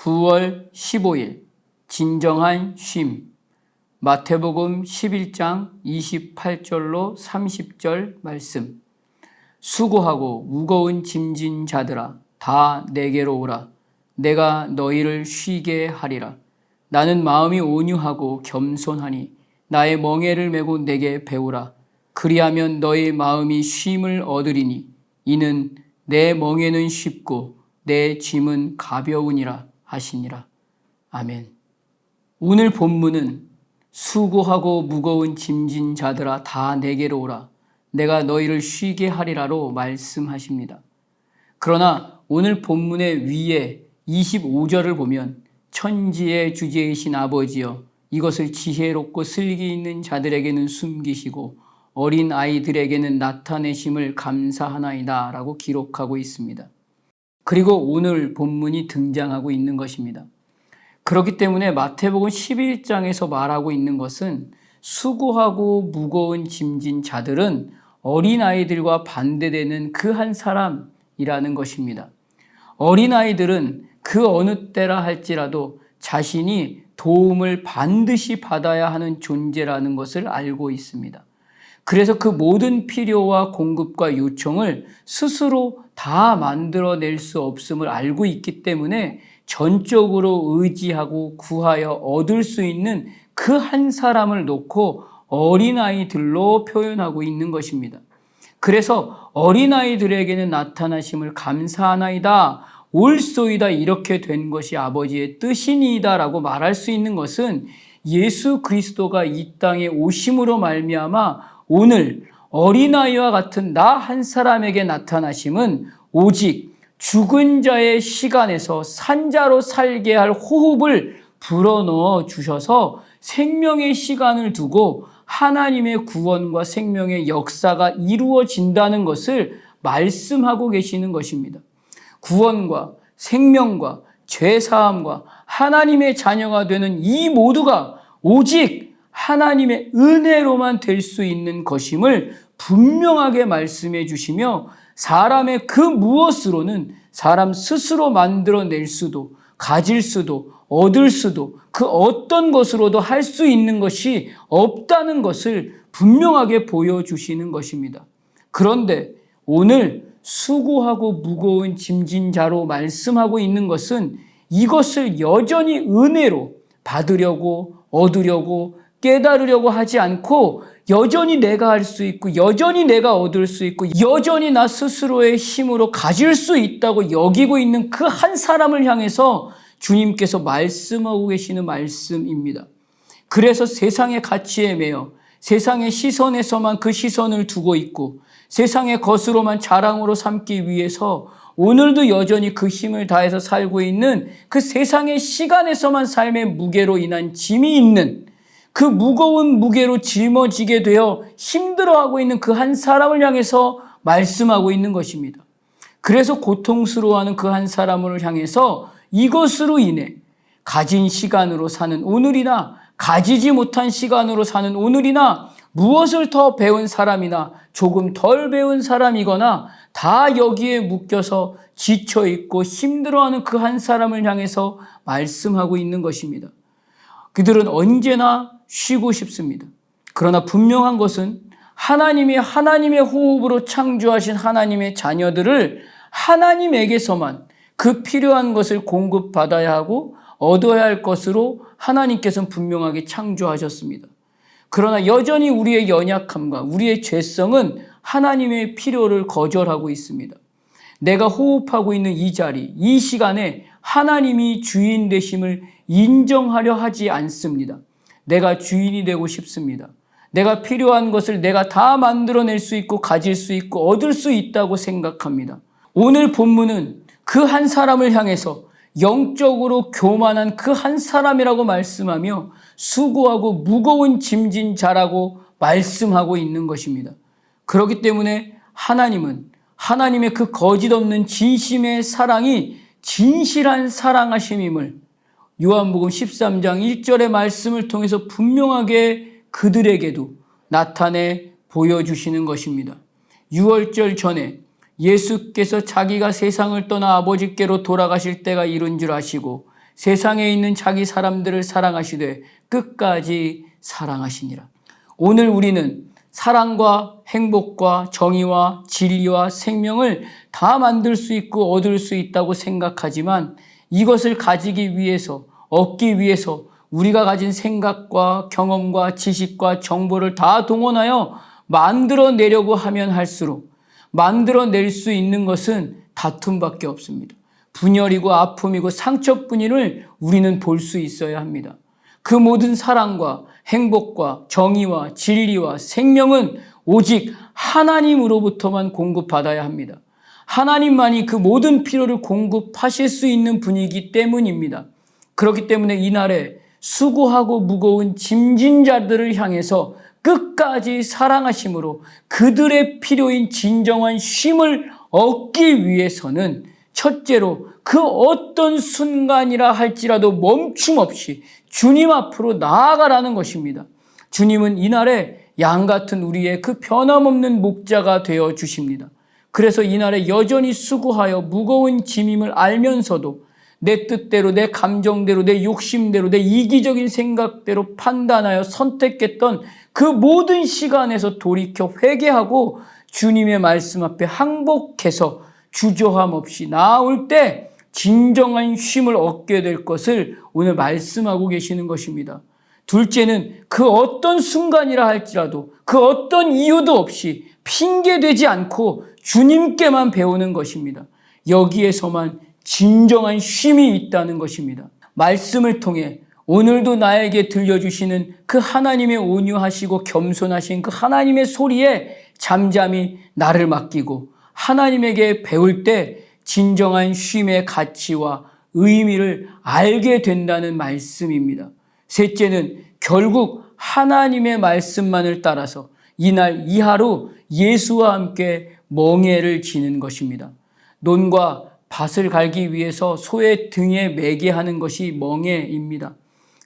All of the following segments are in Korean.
9월 15일 진정한 쉼. 마태복음 11장 28절로 30절 말씀. 수고하고 무거운 짐진 자들아 다 내게로 오라. 내가 너희를 쉬게 하리라. 나는 마음이 온유하고 겸손하니 나의 멍에를 메고 내게 배우라. 그리하면 너희 마음이 쉼을 얻으리니 이는 내 멍에는 쉽고 내 짐은 가벼우니라 하시니라. 아멘. 오늘 본문은 수고하고 무거운 짐진 자들아 다 내게로 오라. 내가 너희를 쉬게 하리라로 말씀하십니다. 그러나 오늘 본문의 위에 25절을 보면 천지의 주제이신 아버지여 이것을 지혜롭고 슬기 있는 자들에게는 숨기시고 어린 아이들에게는 나타내심을 감사하나이다 라고 기록하고 있습니다. 그리고 오늘 본문이 등장하고 있는 것입니다. 그렇기 때문에 마태복음 11장에서 말하고 있는 것은 수고하고 무거운 짐진 자들은 어린아이들과 반대되는 그 한 사람이라는 것입니다. 어린아이들은 그 어느 때라 할지라도 자신이 도움을 반드시 받아야 하는 존재라는 것을 알고 있습니다. 그래서 그 모든 필요와 공급과 요청을 스스로 다 만들어낼 수 없음을 알고 있기 때문에 전적으로 의지하고 구하여 얻을 수 있는 그 한 사람을 놓고 어린아이들로 표현하고 있는 것입니다. 그래서 어린아이들에게는 나타나심을 감사하나이다, 올소이다 이렇게 된 것이 아버지의 뜻이니이다 라고 말할 수 있는 것은 예수 그리스도가 이 땅에 오심으로 말미암아 오늘 어린아이와 같은 나 한 사람에게 나타나심은 오직 죽은 자의 시간에서 산자로 살게 할 호흡을 불어넣어 주셔서 생명의 시간을 두고 하나님의 구원과 생명의 역사가 이루어진다는 것을 말씀하고 계시는 것입니다. 구원과 생명과 죄사함과 하나님의 자녀가 되는 이 모두가 오직 하나님의 은혜로만 될 수 있는 것임을 분명하게 말씀해 주시며 사람의 그 무엇으로는 사람 스스로 만들어낼 수도 가질 수도 얻을 수도 그 어떤 것으로도 할 수 있는 것이 없다는 것을 분명하게 보여주시는 것입니다. 그런데 오늘 수고하고 무거운 짐진 자로 말씀하고 있는 것은 이것을 여전히 은혜로 받으려고 얻으려고 깨달으려고 하지 않고 여전히 내가 할 수 있고 여전히 내가 얻을 수 있고 여전히 나 스스로의 힘으로 가질 수 있다고 여기고 있는 그 한 사람을 향해서 주님께서 말씀하고 계시는 말씀입니다. 그래서 세상의 가치에 매여 세상의 시선에서만 그 시선을 두고 있고 세상의 것으로만 자랑으로 삼기 위해서 오늘도 여전히 그 힘을 다해서 살고 있는 그 세상의 시간에서만 삶의 무게로 인한 짐이 있는 그 무거운 무게로 짊어지게 되어 힘들어하고 있는 그 한 사람을 향해서 말씀하고 있는 것입니다. 그래서 고통스러워하는 그 한 사람을 향해서 이것으로 인해 가진 시간으로 사는 오늘이나 가지지 못한 시간으로 사는 오늘이나 무엇을 더 배운 사람이나 조금 덜 배운 사람이거나 다 여기에 묶여서 지쳐있고 힘들어하는 그 한 사람을 향해서 말씀하고 있는 것입니다. 그들은 언제나 쉬고 싶습니다. 그러나 분명한 것은 하나님의 호흡으로 창조하신 하나님의 자녀들을 하나님에게서만 그 필요한 것을 공급받아야 하고 얻어야 할 것으로 하나님께서는 분명하게 창조하셨습니다. 그러나 여전히 우리의 연약함과 우리의 죄성은 하나님의 필요를 거절하고 있습니다. 내가 호흡하고 있는 이 자리, 이 시간에 하나님이 주인 되심을 인정하려 하지 않습니다. 내가 주인이 되고 싶습니다. 내가 필요한 것을 내가 다 만들어낼 수 있고 가질 수 있고 얻을 수 있다고 생각합니다. 오늘 본문은 그 한 사람을 향해서 영적으로 교만한 그 한 사람이라고 말씀하며 수고하고 무거운 짐진 자라고 말씀하고 있는 것입니다. 그렇기 때문에 하나님은 하나님의 그 거짓없는 진심의 사랑이 진실한 사랑하심임을 요한복음 13장 1절의 말씀을 통해서 분명하게 그들에게도 나타내 보여주시는 것입니다. 유월절 전에 예수께서 자기가 세상을 떠나 아버지께로 돌아가실 때가 이른 줄 아시고 세상에 있는 자기 사람들을 사랑하시되 끝까지 사랑하시니라. 오늘 우리는 사랑과 행복과 정의와 진리와 생명을 다 만들 수 있고 얻을 수 있다고 생각하지만 이것을 가지기 위해서, 얻기 위해서 우리가 가진 생각과 경험과 지식과 정보를 다 동원하여 만들어내려고 하면 할수록 만들어낼 수 있는 것은 다툼밖에 없습니다. 분열이고 아픔이고 상처뿐인을 우리는 볼 수 있어야 합니다. 그 모든 사랑과 행복과 정의와 진리와 생명은 오직 하나님으로부터만 공급받아야 합니다. 하나님만이 그 모든 필요를 공급하실 수 있는 분이기 때문입니다. 그렇기 때문에 이날에 수고하고 무거운 짐진 자들을 향해서 끝까지 사랑하심으로 그들의 필요인 진정한 쉼을 얻기 위해서는 첫째로 그 어떤 순간이라 할지라도 멈춤 없이 주님 앞으로 나아가라는 것입니다. 주님은 이날에 양 같은 우리의 그 변함없는 목자가 되어 주십니다. 그래서 이날에 여전히 수고하여 무거운 짐임을 알면서도 내 뜻대로, 내 감정대로, 내 욕심대로, 내 이기적인 생각대로 판단하여 선택했던 그 모든 시간에서 돌이켜 회개하고 주님의 말씀 앞에 항복해서 주저함 없이 나아올 때 진정한 쉼을 얻게 될 것을 오늘 말씀하고 계시는 것입니다. 둘째는 그 어떤 순간이라 할지라도 그 어떤 이유도 없이 핑계대지 않고 주님께만 배우는 것입니다. 여기에서만 진정한 쉼이 있다는 것입니다. 말씀을 통해 오늘도 나에게 들려주시는 그 하나님의 온유하시고 겸손하신 그 하나님의 소리에 잠잠히 나를 맡기고 하나님에게 배울 때 진정한 쉼의 가치와 의미를 알게 된다는 말씀입니다. 셋째는 결국 하나님의 말씀만을 따라서 이날 이 하루 예수와 함께 멍에를 지는 것입니다. 논과 밭을 갈기 위해서 소의 등에 매게 하는 것이 멍에입니다.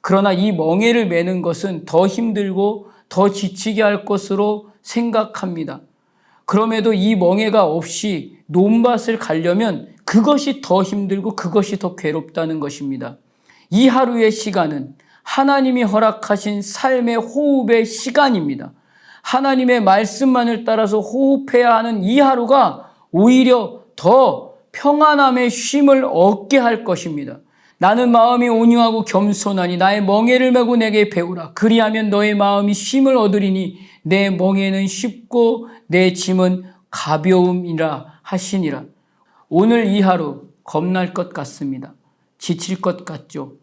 그러나 이 멍에를 매는 것은 더 힘들고 더 지치게 할 것으로 생각합니다. 그럼에도 이 멍에가 없이 논밭을 가려면 그것이 더 힘들고 그것이 더 괴롭다는 것입니다. 이 하루의 시간은 하나님이 허락하신 삶의 호흡의 시간입니다. 하나님의 말씀만을 따라서 호흡해야 하는 이 하루가 오히려 더 평안함의 쉼을 얻게 할 것입니다. 나는 마음이 온유하고 겸손하니 나의 멍에를 메고 내게 배우라. 그리하면 너의 마음이 쉼을 얻으리니 내 멍에는 쉽고 내 짐은 가벼움이라 하시니라. 오늘 이 하루 겁날 것 같습니다. 지칠 것 같죠.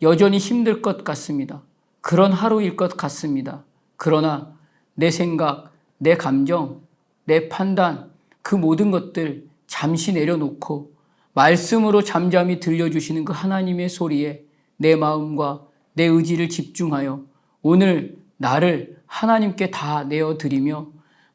여전히 힘들 것 같습니다. 그런 하루일 것 같습니다. 그러나 내 생각, 내 감정, 내 판단, 그 모든 것들 잠시 내려놓고 말씀으로 잠잠히 들려주시는 그 하나님의 소리에 내 마음과 내 의지를 집중하여 오늘 나를 하나님께 다 내어드리며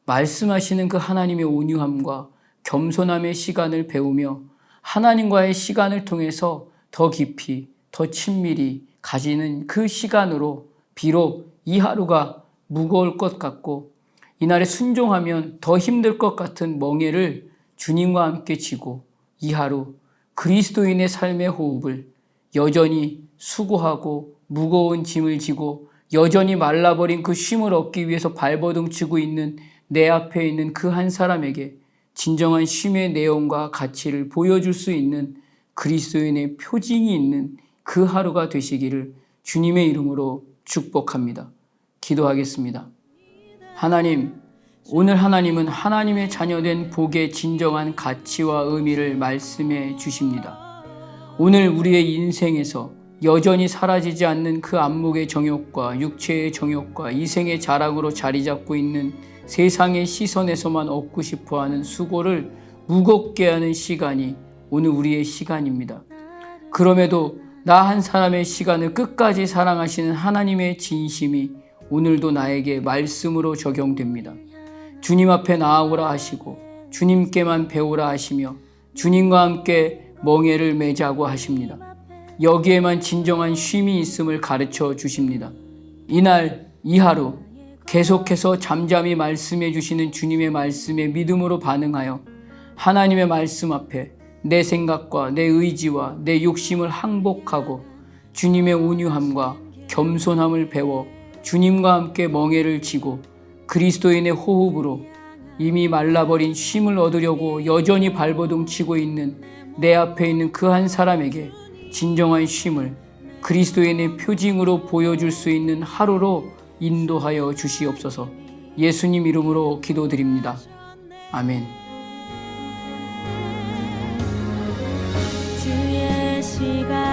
말씀하시는 그 하나님의 온유함과 겸손함의 시간을 배우며 하나님과의 시간을 통해서 더 깊이, 더 친밀히 가지는 그 시간으로 비록 이 하루가 무거울 것 같고 이날에 순종하면 더 힘들 것 같은 멍에를 주님과 함께 지고 이 하루 그리스도인의 삶의 호흡을 여전히 수고하고 무거운 짐을 지고 여전히 말라버린 그 쉼을 얻기 위해서 발버둥 치고 있는 내 앞에 있는 그 한 사람에게 진정한 쉼의 내용과 가치를 보여줄 수 있는 그리스도인의 표징이 있는 그 하루가 되시기를 주님의 이름으로 축복합니다. 기도하겠습니다. 하나님, 오늘 하나님은 하나님의 자녀된 복의 진정한 가치와 의미를 말씀해 주십니다. 오늘 우리의 인생에서 여전히 사라지지 않는 그 안목의 정욕과 육체의 정욕과 이생의 자랑으로 자리 잡고 있는 세상의 시선에서만 얻고 싶어하는 수고를 무겁게 하는 시간이 오늘 우리의 시간입니다. 그럼에도 나 한 사람의 시간을 끝까지 사랑하시는 하나님의 진심이 오늘도 나에게 말씀으로 적용됩니다. 주님 앞에 나아오라 하시고 주님께만 배우라 하시며 주님과 함께 멍에를 매자고 하십니다. 여기에만 진정한 쉼이 있음을 가르쳐 주십니다. 이날 이 하루 계속해서 잠잠히 말씀해 주시는 주님의 말씀에 믿음으로 반응하여 하나님의 말씀 앞에 내 생각과 내 의지와 내 욕심을 항복하고 주님의 온유함과 겸손함을 배워 주님과 함께 멍에를 지고 그리스도인의 호흡으로 이미 말라버린 쉼을 얻으려고 여전히 발버둥 치고 있는 내 앞에 있는 그 한 사람에게 진정한 쉼을 그리스도인의 표징으로 보여줄 수 있는 하루로 인도하여 주시옵소서. 예수님 이름으로 기도드립니다. 아멘. 주의 시간